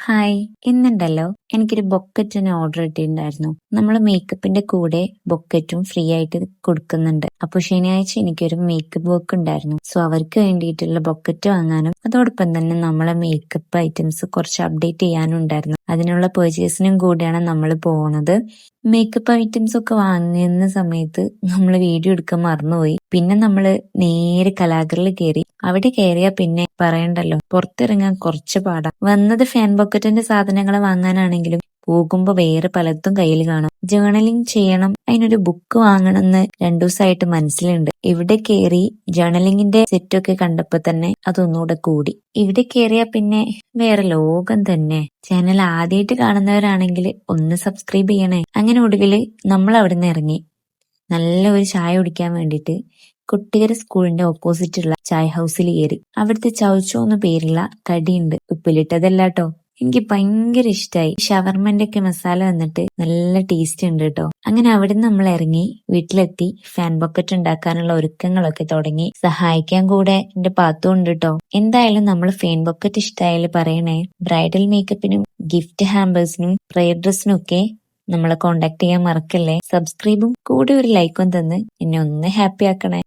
Hi, ഇന്നുണ്ടല്ലോ എനിക്കൊരു ബൊക്കറ്റിന് order ഇട്ടിട്ടുണ്ടായിരുന്നു. നമ്മൾ മേക്കപ്പിന്റെ കൂടെ ബൊക്കറ്റും ഫ്രീ ആയിട്ട് കൊടുക്കുന്നുണ്ട്. അപ്പൊ ശനിയാഴ്ച എനിക്കൊരു മേക്കപ്പ് വർക്ക് ഉണ്ടായിരുന്നു. സോ അവർക്ക് വേണ്ടിയിട്ടുള്ള ബൊക്കറ്റ് വാങ്ങാനും അതോടൊപ്പം തന്നെ നമ്മളെ മേക്കപ്പ് ഐറ്റംസ് കുറച്ച് അപ്ഡേറ്റ് ചെയ്യാനും ഉണ്ടായിരുന്നു. അതിനുള്ള പെർച്ചേസിനും കൂടിയാണ് നമ്മൾ പോകുന്നത്. മേക്കപ്പ് ഐറ്റംസ് ഒക്കെ വാങ്ങുന്ന സമയത്ത് നമ്മൾ വീഡിയോ എടുക്കാൻ മറന്നുപോയി. പിന്നെ നമ്മള് നേരെ കലാഗ്രിൽ കയറി. അവിടെ കയറിയാ പിന്നെ പറയണ്ടല്ലോ, പുറത്തിറങ്ങാൻ കുറച്ച് പാടാ. വന്നത് ഫാൻ ബൊക്കറ്റിന്റെ സാധനങ്ങൾ വാങ്ങാനാണെങ്കിലും പോകുമ്പോ വേറെ പലതും കയ്യിൽ കാണും. ജേർണലിംഗ് ചെയ്യണം, അതിനൊരു ബുക്ക് വാങ്ങണം എന്ന് 2 ദിവസമായിട്ട് മനസ്സിലുണ്ട്. ഇവിടെ കയറി ജേർണലിംഗിന്റെ സെറ്റൊക്കെ കണ്ടപ്പോ തന്നെ അതൊന്നുകൂടെ കൂടി. ഇവിടെ കയറിയാ പിന്നെ വേറെ ലോകം തന്നെ. ചാനൽ ആദ്യമായിട്ട് കാണുന്നവരാണെങ്കിൽ ഒന്ന് സബ്സ്ക്രൈബ് ചെയ്യണേ. അങ്ങനെ ഒടുവില് നമ്മൾ അവിടെ നിന്ന് ഇറങ്ങി നല്ല ഒരു ചായ കുടിക്കാൻ വേണ്ടിയിട്ട് കുട്ടികര സ്കൂളിന്റെ ഓപ്പോസിറ്റുള്ള ചായ ഹൗസിൽ കയറി. അവിടുത്തെ ചൗച്ചോ എന്ന പേരുള്ള കടിയുണ്ട്, ഉപ്പിലിട്ടതല്ലാട്ടോ. എനിക്ക് ഭയങ്കര ഇഷ്ടമായി. ഷവർമന്റെ ഒക്കെ മസാല വന്നിട്ട് നല്ല ടേസ്റ്റ് ഉണ്ട് കേട്ടോ. അങ്ങനെ അവിടുന്ന് നമ്മൾ ഇറങ്ങി വീട്ടിലെത്തി ഫാൻ ബൊക്കറ്റ് ഉണ്ടാക്കാനുള്ള ഒരുക്കങ്ങളൊക്കെ തുടങ്ങി. സഹായിക്കാൻ കൂടെ എന്റെ പാത്തും ഉണ്ട് കേട്ടോ. എന്തായാലും നമ്മൾ ഫാൻ ബൊക്കറ്റ് ഇഷ്ടമായാലും പറയണേ. ബ്രൈഡൽ മേക്കപ്പിനും ഗിഫ്റ്റ് ഹാമ്പേഴ്സിനും പ്രയർ ഡ്രസ്സിനും ഒക്കെ നമ്മളെ കോണ്ടാക്ട് ചെയ്യാൻ മറക്കല്ലേ. സബ്സ്ക്രൈബും കൂടെ ഒരു ലൈക്കും തന്ന് എന്നെ ഒന്ന് ഹാപ്പി ആക്കണേ.